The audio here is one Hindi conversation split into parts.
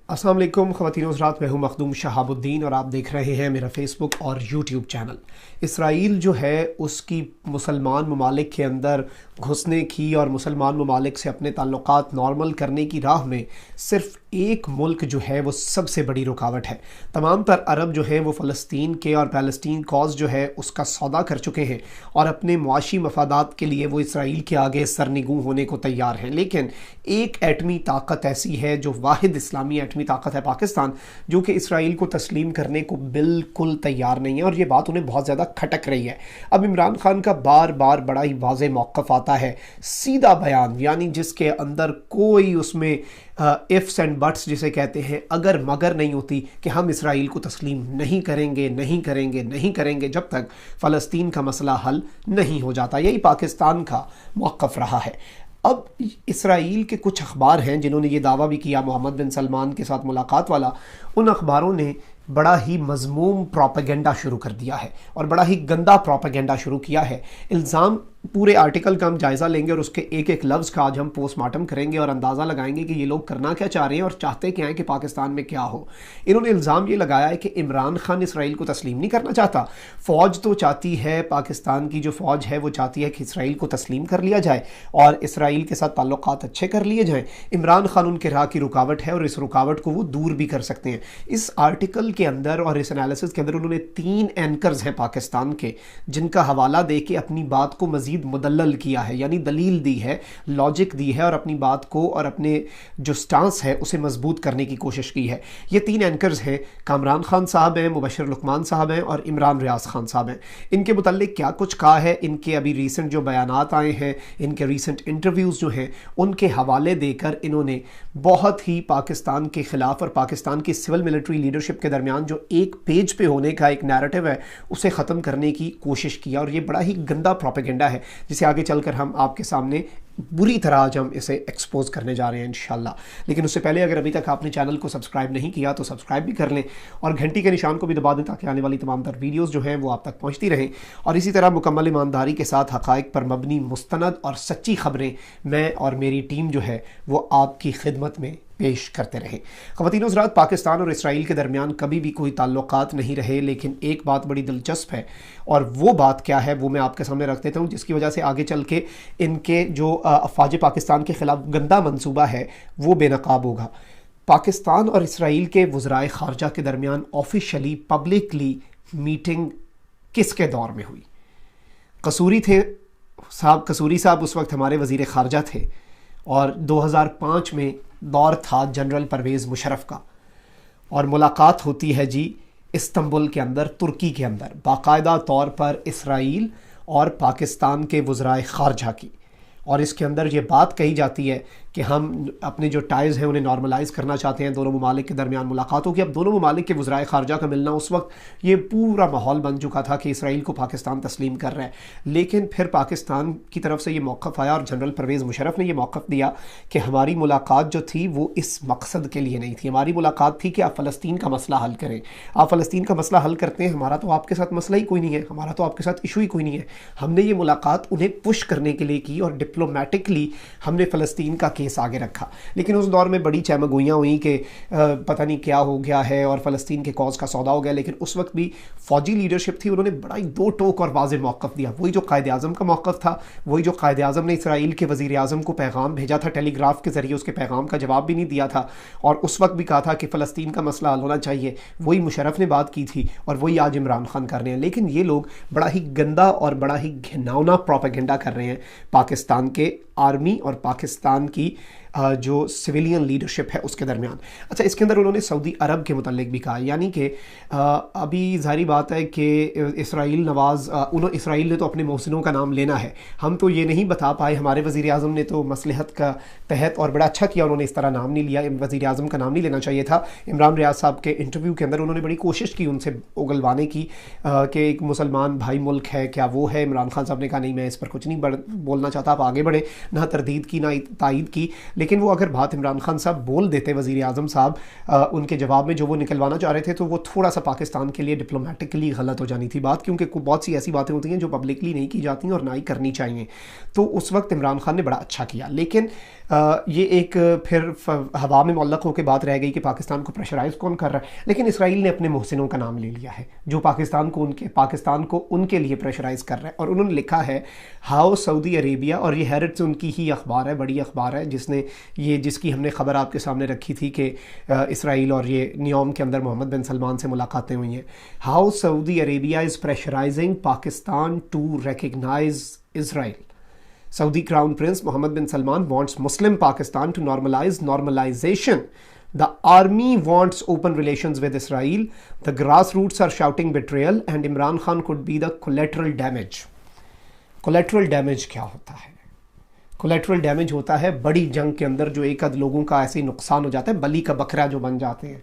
अस्सलाम वालेकुम ख़वातीन व हज़रात, मैं हूँ मखदूम शहाबुद्दीन और आप देख रहे हैं मेरा फ़ेसबुक और यूट्यूब चैनल। इसराइल जो है उसकी मुसलमान ममालिक के अंदर घुसने की और मुसलमान ममालिक से अपने ताल्लुकात नॉर्मल करने की राह में सिर्फ़ एक मुल्क जो है वो सबसे बड़ी रुकावट है। तमाम तर अरब जो हैं वो फ़लस्तीन के और फ़लस्तीन कॉज़ जो है उसका सौदा कर चुके हैं और अपने मुआशी मफादात के लिए वो इसराइल के आगे सरनिगू होने को तैयार हैं। लेकिन एक एटमी ताकत ऐसी है जो वाहिद इस्लामी एटमी ताकत है, पाकिस्तान, जो कि इसराइल को तस्लीम करने को बिल्कुल तैयार नहीं है और ये बात उन्हें बहुत ज़्यादा खटक रही है। अब इमरान खान का बार बार बड़ा ही वाज़ेह मौक़िफ़ आता है, सीधा बयान, यानी जिसके अंदर कोई उसमें इफ्स एंड बट्स जिसे कहते हैं, अगर मगर नहीं होती कि हम इसराइल को तस्लीम नहीं करेंगे नहीं करेंगे नहीं करेंगे जब तक फ़लस्तीन का मसला हल नहीं हो जाता। यही पाकिस्तान का मौक़िफ़ रहा है। अब इसराइल के कुछ अखबार हैं जिन्होंने ये दावा भी किया, मोहम्मद बिन सलमान के साथ मुलाकात वाला, उन अखबारों ने बड़ा ही मज़मूम प्रोपेगेंडा शुरू कर दिया है और बड़ा ही गंदा प्रोपेगेंडा शुरू किया है। इल्ज़ाम, पूरे आर्टिकल का हम जायज़ा लेंगे और उसके एक एक लफ्ज़ का आज हम पोस्टमार्टम करेंगे और अंदाज़ा लगाएंगे कि ये लोग करना क्या चाह रहे हैं और चाहते क्या हैं कि पाकिस्तान में क्या हो। इन्होंने इल्ज़ाम ये लगाया है कि इमरान खान इसराइल को तस्लीम नहीं करना चाहता। फ़ौज तो चाहती है, पाकिस्तान की जो फ़ौज है वो चाहती है कि इसराइल को तस्लीम कर लिया जाए और इसराइल के साथ ताल्लुकात अच्छे कर लिए जाएँ। इमरान खान उनके राह की रुकावट है और इस रुकावट को वो दूर भी कर सकते हैं। इस आर्टिकल के अंदर और इस एनालिसिस के अंदर उन्होंने 3 एंकर्स हैं पाकिस्तान के, जिनका हवाला दे के अपनी बात को मज़ीद मुदल्लल किया है, यानी दलील दी है, लॉजिक दी है और अपनी बात को और अपने जो स्टांस है उसे मजबूत करने की कोशिश की है। ये 3 एंकर्स हैं, कामरान खान साहब हैं, मुबशर लुकमान साहब हैं और इमरान रियाज खान साहब हैं। इनके मुतल्लिक क्या कुछ कहा है, इनके अभी रीसेंट जो बयानात आए हैं, इनके रीसेंट इंटरव्यूज़ जो हैं उनके हवाले देकर इन्होंने बहुत ही पाकिस्तान के ख़िलाफ़ और पाकिस्तान की सिविल मिलिट्री लीडरशिप के दरमियान जो एक पेज पे होने का एक नैरेटिव है उसे ख़त्म करने की कोशिश किया और ये बड़ा ही गंदा प्रोपेगेंडा है जिसे आगे चलकर हम आपके सामने बुरी तरह आज हम इसे एक्सपोज करने जा रहे हैं इंशाल्लाह। लेकिन उससे पहले अगर अभी तक आपने चैनल को सब्सक्राइब नहीं किया तो सब्सक्राइब भी कर लें और घंटी के निशान को भी दबा दें ताकि आने वाली तमाम तर वीडियोज़ जो हैं वो आप तक पहुँचती रहें। और इसी तरह मुकम्मल ईमानदारी के साथ हक़ाइक़ पर मबनी मुस्तनद और सच्ची ख़बरें मैं और मेरी टीम जो है वो आपकी खिदमत में पेश करते रहें। ख़वातीन व हज़रात, पाकिस्तान और इसराइल के दरमियान कभी भी कोई ताल्लुकात नहीं रहे, लेकिन एक बात बड़ी दिलचस्प है और वो बात क्या है वो मैं आपके सामने रख देता हूँ, जिसकी वजह से आगे चल के इनके जो अफ़वाज पाकिस्तान के ख़िलाफ़ गंदा मंसूबा है वो बेनकाब होगा। पाकिस्तान और इसराइल के वज़राए ख़ारजा के दरमियान ऑफिशियली पब्लिकली मीटिंग किसके दौर में हुई? कसूरी साहब उस वक्त हमारे वज़ीर ख़ारजा थे और 2005 में दौर था जनरल परवेज़ मुशर्रफ का और मुलाकात होती है जी इस्तांबुल के अंदर, तुर्की के अंदर, बाकायदा तौर पर इसराइल और पाकिस्तान के वज़राए ख़ारजा की। और इसके अंदर ये बात कही जाती है कि हम अपने जो टाइज़ हैं उन्हें नॉर्मलाइज़ करना चाहते हैं, दोनों ममालिक के दरमियान मुलाकात होगी। अब दोनों ममालिक के वज़राए ख़ारजा का मिलना, उस वक्त ये पूरा माहौल बन चुका था कि इसराइल को पाकिस्तान तस्लीम कर रहा है। लेकिन फिर पाकिस्तान की तरफ से ये मौक़िफ़ आया और जनरल परवेज़ मुशर्रफ ने ये मौक़िफ़ दिया कि हमारी मुलाकात जो थी वो इस मकसद के लिए नहीं थी। हमारी मुलाकात थी कि आप फ़लस्तीन का मसला हल करें। आप फ़लस्तीन का मसला हल करते हैं, हमारा तो आपके साथ मसला ही कोई नहीं है, हमारा तो आपके साथ इशू ही कोई नहीं है। हमने ये मुलाकात उन्हें पुश करने के लिए की और डिप्लोमेटिकली हमने फ़लस्तीन का केस आगे रखा। लेकिन उस दौर में बड़ी चहमगोइयाँ हुई कि पता नहीं क्या हो गया है और फ़लस्तीन के कॉज़ का सौदा हो गया। लेकिन उस वक्त भी फ़ौजी लीडरशिप थी, उन्होंने बड़ा ही दो टोक और वाज़ेह मौक़िफ़ दिया। वही जो कायद आज़म का मौक़िफ़ था, वही जो कायद आज़म ने इसराइल के वज़ीर आज़म को पैगाम भेजा था टेलीग्राफ के ज़रिए, उसके पैगाम का जवाब भी नहीं दिया था और उस वक्त भी कहा था कि फ़लस्तीन का मसला हल होना चाहिए। वही मुशर्रफ ने बात की थी और वही आज इमरान खान कर रहे हैं। लेकिन ये लोग बड़ा ही गंदा और बड़ा ही घिनौना प्रोपेगेंडा कर रहे हैं पाकिस्तान के आर्मी और पाकिस्तान की जो सिविलियन लीडरशिप है उसके दरमियान। अच्छा, इसके अंदर उन्होंने सऊदी अरब के मुतल्लिक भी कहा, यानी कि अभी ज़ाहिर बात है कि इसराइल ने तो अपने मोहसिनों का नाम लेना है। हम तो ये नहीं बता पाए, हमारे वज़ीर आज़म ने तो मसलहत का तहत और बड़ा अच्छा किया, उन्होंने इस तरह नाम नहीं लिया, वज़ीर आज़म का नाम नहीं लेना चाहिए था। इमरान रियाज साहब के इंटरव्यू के अंदर उन्होंने बड़ी कोशिश की उनसे उगलवाने की कि एक मुसलमान भाई मुल्क है, क्या वो है? इमरान खान साहब ने कहा नहीं, मैं इस पर कुछ नहीं बोलना चाहता, आप आगे बढ़े। ना तरदीद की ना तायद की। लेकिन वो अगर बात इमरान खान साहब बोल देते वज़ीर आज़म साहब उनके जवाब में जो वो निकलवाना चाह रहे थे, तो वो थोड़ा सा पाकिस्तान के लिए डिप्लोमेटिकली गलत हो जानी थी बात, क्योंकि बहुत सी ऐसी बातें होती हैं जो पब्लिकली नहीं की जाती हैं और ना ही करनी चाहिए। तो उस वक्त इमरान खान ने बड़ा अच्छा किया, लेकिन ये एक फिर हवा में मुअल्लक़ होकर बात रह गई कि पाकिस्तान को प्रेशराइज़ कौन कर रहा है। लेकिन इसराइल ने अपने मोहसिनों का नाम ले लिया है जो पाकिस्तान को उनके लिए प्रेशराइज़ कर रहा है, और उन्होंने लिखा है हाउ सऊदी अरेबिया, और ये हैरत से उनकी ही अखबार है, बड़ी अखबार है जिसकी हमने ख़बर आपके सामने रखी थी कि इसराइल और ये नियोम के अंदर मोहम्मद बिन सलमान से मुलाकातें हुई हैं। How Saudi Arabia is pressurising Pakistan to recognise Israel. Saudi Crown Prince Mohammed bin Salman wants Muslim Pakistan to normalize normalization. The army wants open relations with Israel. The grassroots are shouting betrayal and Imran Khan could be the collateral damage. Collateral damage क्या होता है? Collateral damage होता है बड़ी जंग के अंदर जो एक आध लोगों का ऐसे नुकसान हो जाता है, बली का बकरा जो बन जाते हैं।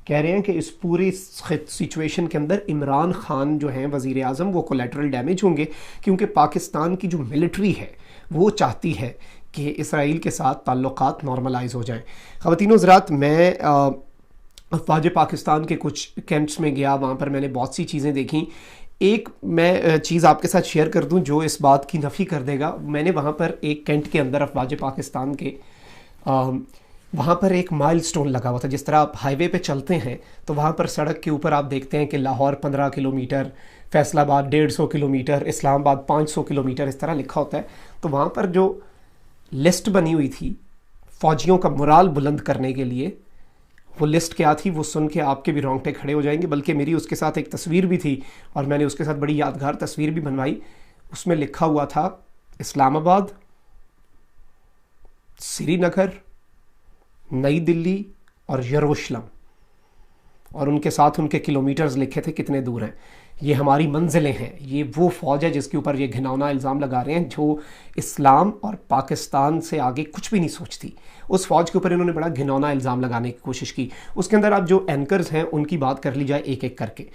कह रहे हैं कि इस पूरी सिचुएशन के अंदर इमरान खान जो हैं वज़ीर आज़म, वो कोलैटरल डैमेज होंगे, क्योंकि पाकिस्तान की जो मिलिट्री है वो चाहती है कि इसराइल के साथ ताल्लुकात नॉर्मलाइज हो जाएं। ख़वातीन हज़रात, मैं अफ़वाज पाकिस्तान के कुछ कैंप्स में गया, वहाँ पर मैंने बहुत सी चीज़ें देखी। एक मैं चीज़ आपके साथ शेयर कर दूँ जो इस बात की नफ़ी कर देगा। मैंने वहाँ पर एक कैंट के अंदर अफ़वाज पाकिस्तान के वहाँ पर एक माइलस्टोन लगा हुआ था। जिस तरह आप हाईवे पे चलते हैं तो वहाँ पर सड़क के ऊपर आप देखते हैं कि Lahore 15 kilometre, Faisalabad 150 kilometre, Islamabad 500 kilometre, इस तरह लिखा होता है। तो वहाँ पर जो लिस्ट बनी हुई थी फ़ौजियों का मोराल बुलंद करने के लिए, वो लिस्ट क्या थी वो सुन के आपके भी रोंगटे खड़े हो जाएंगे। बल्कि मेरी उसके साथ एक तस्वीर भी थी और मैंने उसके साथ बड़ी यादगार तस्वीर भी बनवाई। उसमें लिखा हुआ था इस्लामाबाद, श्रीनगर, नई दिल्ली और यरूशलेम, और उनके साथ उनके किलोमीटर्स लिखे थे कितने दूर हैं। ये हमारी मंजिलें हैं। ये वो फ़ौज है जिसके ऊपर ये घिनौना इल्ज़ाम लगा रहे हैं जो इस्लाम और पाकिस्तान से आगे कुछ भी नहीं सोचती। उस फ़ौज के ऊपर इन्होंने बड़ा घिनौना इल्ज़ाम लगाने की कोशिश की। उसके अंदर अब जो एंकर्स हैं उनकी बात कर ली जाए एक एक करके।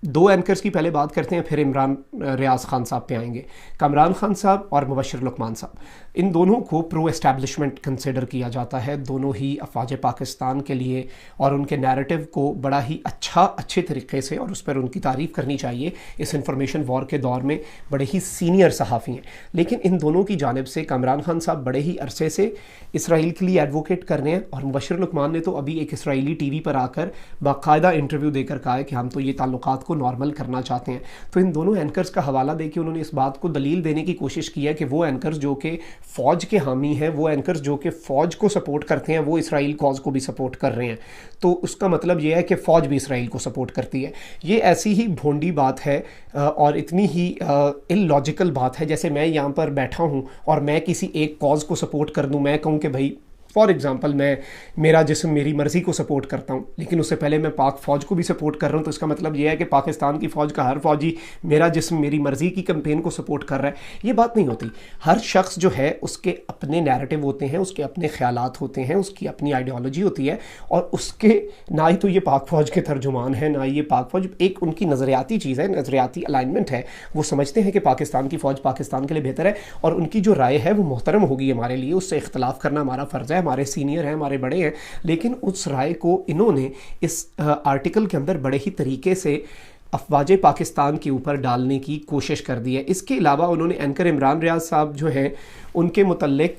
2 एंकर्स की पहले बात करते हैं, फिर इमरान रियाज खान साहब पे आएंगे। कामरान खान साहब और मुबश्शिर लुकमान साहब, इन दोनों को प्रो एस्टैब्लिशमेंट कंसिडर किया जाता है। दोनों ही अफ़वाज पाकिस्तान के लिए और उनके नैरेटिव को बड़ा ही अच्छे तरीके से, और उस पर उनकी तारीफ़ करनी चाहिए, इस इंफॉर्मेशन वॉर के दौर में बड़े ही सीनियर सहाफ़ी हैं। लेकिन इन दोनों की जानिब से कामरान खान साहब बड़े ही अरसे से इसराइल के लिए एडवोकेट कर रहे हैं, और मुबश्शिर लुकमान ने तो अभी एक इसराइली टीवी पर आकर बाकायदा इंटरव्यू देकर कहा है कि हम तो ये ताल्लुकात को नॉर्मल करना चाहते हैं। तो इन दोनों एंकर्स का हवाला देके उन्होंने इस बात को दलील देने की कोशिश की है कि वो एंकर्स जो कि फ़ौज के हामी हैं, वो एंकर्स जो कि फ़ौज को सपोर्ट करते हैं, वो इसराइल कॉज को भी सपोर्ट कर रहे हैं। तो उसका मतलब ये है कि फ़ौज भी इसराइल को सपोर्ट करती है। ये ऐसी ही भोंडी बात है और इतनी ही इलॉजिकल बात है जैसे मैं यहाँ पर बैठा हूँ और मैं किसी एक कॉज को सपोर्ट कर दूँ। मैं कहूँ कि भाई फॉर एग्ज़ाम्पल मैं मेरा जिस्म मेरी मर्ज़ी को सपोर्ट करता हूँ, लेकिन उससे पहले मैं पाक फ़ौज को भी सपोर्ट कर रहा हूँ। तो इसका मतलब ये है कि पाकिस्तान की फ़ौज का हर फ़ौजी मेरा जिस्म मेरी मर्ज़ी की कैंपेन को सपोर्ट कर रहा है। ये बात नहीं होती। हर शख्स जो है उसके अपने नैरेटिव होते हैं, उसके अपने ख़यालात होते हैं, उसकी अपनी आइडियोलॉजी होती है, और उसके ना ही तो ये पाक फ़ौज के तर्जुमान है, ना ये पाक फ़ौज एक उनकी नज़रियाती चीज़ है, नज़रियाती अलाइनमेंट है। वो समझते हैं कि पाकिस्तान की फ़ौज पाकिस्तान के लिए बेहतर है, और उनकी जो राय है वो मोहतरम होगी हमारे लिए, उससे इख्तलाफ करना हमारा फ़र्ज़ है, हमारे सीनियर हैं, हमारे बड़े हैं। लेकिन उस राय को इन्होंने इस आर्टिकल के अंदर बड़े ही तरीके से अफ़वाज पाकिस्तान के ऊपर डालने की कोशिश कर दी है। इसके अलावा उन्होंने एंकर इमरान रियाज साहब जो हैं उनके मुतल्लिक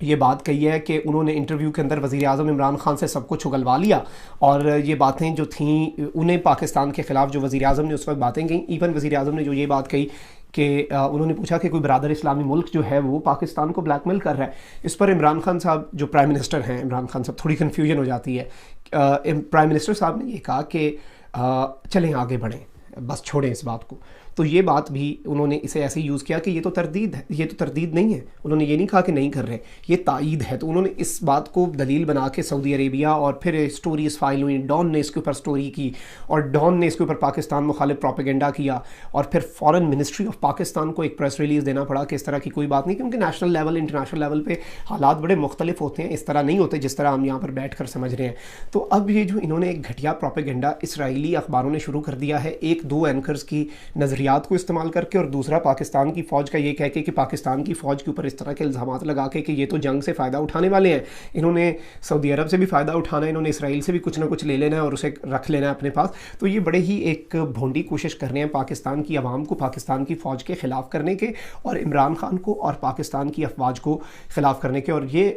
ये बात कही है कि उन्होंने इंटरव्यू के अंदर वज़ीर आज़म इमरान खान से सब कुछ उगलवा लिया, और ये बातें जो थीं उन्हें पाकिस्तान के ख़िलाफ़ जो वज़ीर आज़म ने उस वक्त बातें कहीं, इवन वज़ीर आज़म ने जो ये बात कही कि उन्होंने पूछा कि कोई बरादर इस्लामी मुल्क जो है वो पाकिस्तान को ब्लैकमेल कर रहा है। इस पर इमरान खान साहब जो प्राइम मिनिस्टर हैं, इमरान खान साहब, थोड़ी कन्फ्यूजन हो जाती है। प्राइम मिनिस्टर साहब ने ये कहा कि चलें आगे बढ़ें, बस छोड़ें इस बात को। तो ये बात भी उन्होंने इसे ऐसे यूज़ किया कि ये तो तरदीद है, ये तो तरदीद नहीं है। उन्होंने ये नहीं कहा कि नहीं कर रहे, ये तायीद है। तो उन्होंने इस बात को दलील बना के सऊदी अरेबिया, और फिर स्टोरीज फाइल हुई, डॉन ने इसके ऊपर स्टोरी की, और डॉन ने इसके ऊपर पाकिस्तान मुखालिफ प्रोपेगेंडा किया, और फिर फॉरेन मिनिस्ट्री ऑफ पाकिस्तान को एक प्रेस रिलीज़ देना पड़ा कि इस तरह की कोई बात नहीं, क्योंकि नेशनल लेवल इंटरनेशनल लेवल पर हालात बड़े मुख्तलिफ होते हैं, इस तरह नहीं होते जिस तरह हम यहाँ पर बैठ कर समझ रहे हैं। तो अब ये जो इन्होंने एक घटिया प्रोपेगेंडा इसराइली अखबारों ने शुरू कर दिया है, 1-2 एंकर्स की नज़रिया वाक़यात को इस्तेमाल करके, और दूसरा पाकिस्तान की फ़ौज का ये कह के कि पाकिस्तान की फ़ौज के ऊपर इस तरह के इल्ज़ामात लगा के कि ये तो जंग से फ़ायदा उठाने वाले हैं, इन्होंने सऊदी अरब से भी फ़ायदा उठाना है, इन्होंने इसराइल से भी कुछ ना कुछ ले लेना है और उसे रख लेना है अपने पास। तो ये बड़े ही एक भोंडी कोशिश कर रहे हैं पाकिस्तान की आवाम को पाकिस्तान की फ़ौज के ख़िलाफ़ करने के, और इमरान खान को और पाकिस्तान की अफवाज को ख़िलाफ़ करने के। और ये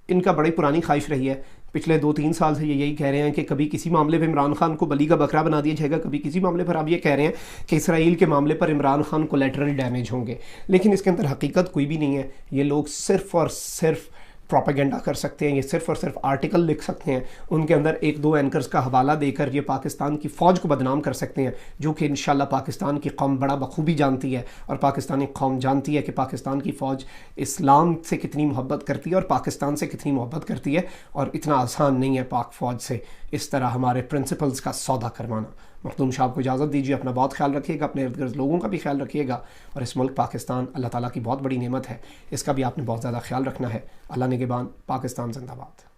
इनका बड़ी पुरानी ख्वाहिश रही है, पिछले 2-3 साल से ये यही कह रहे हैं कि कभी किसी मामले पर इमरान खान को बली का बकरा बना दिया जाएगा, कभी किसी मामले पर। अब ये कह रहे हैं कि इसराइल के मामले पर इमरान खान कोलैटरल डैमेज होंगे, लेकिन इसके अंदर हकीकत कोई भी नहीं है। ये लोग सिर्फ़ और सिर्फ प्रोपेगेंडा कर सकते हैं, ये सिर्फ़ और सिर्फ आर्टिकल लिख सकते हैं, उनके अंदर 1-2 एंकर्स का हवाला देकर ये पाकिस्तान की फ़ौज को बदनाम कर सकते हैं, जो कि इंशाल्लाह पाकिस्तान की कौम बड़ा बखूबी जानती है। और पाकिस्तानी कौम जानती है कि पाकिस्तान की फ़ौज इस्लाम से कितनी मोहब्बत करती है और पाकिस्तान से कितनी मोहब्बत करती है, और इतना आसान नहीं है पाक फ़ौज से इस तरह हमारे प्रिंसिपल्स का सौदा करवाना। मखदूम साहब को इजाज़त दीजिए, अपना बहुत ख्याल रखिएगा, अपने इर्द गिर्द लोगों का भी ख्याल रखिएगा, और इस मुल्क पाकिस्तान अल्लाह ताला की बहुत बड़ी नेमत है, इसका भी आपने बहुत ज़्यादा ख्याल रखना है। अल्लाह निगहबान। पाकिस्तान जिंदाबाद।